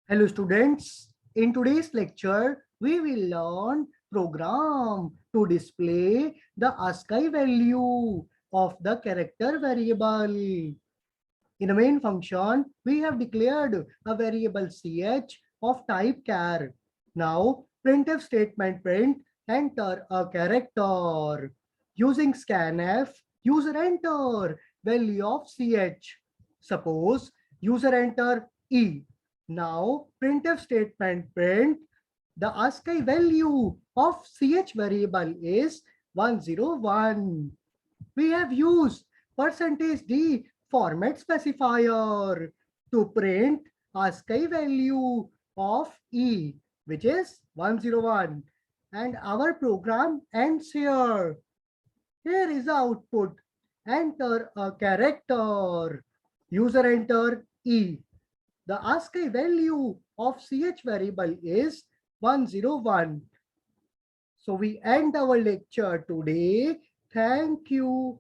Hello students, in today's lecture, we will learn program to display the ASCII value of the character variable. In the main function, we have declared a variable ch of type char. Now, printf statement print enter a character. Using scanf, user enter value of ch. Suppose user enter e. Now, printf statement print the ASCII value of ch variable is 101. We have used %d format specifier to print ASCII value of E, which is 101. And our program ends here. Here is the output. Enter a character. User enter E. The ASCII value of ch variable is 101. So we end our lecture today. Thank you.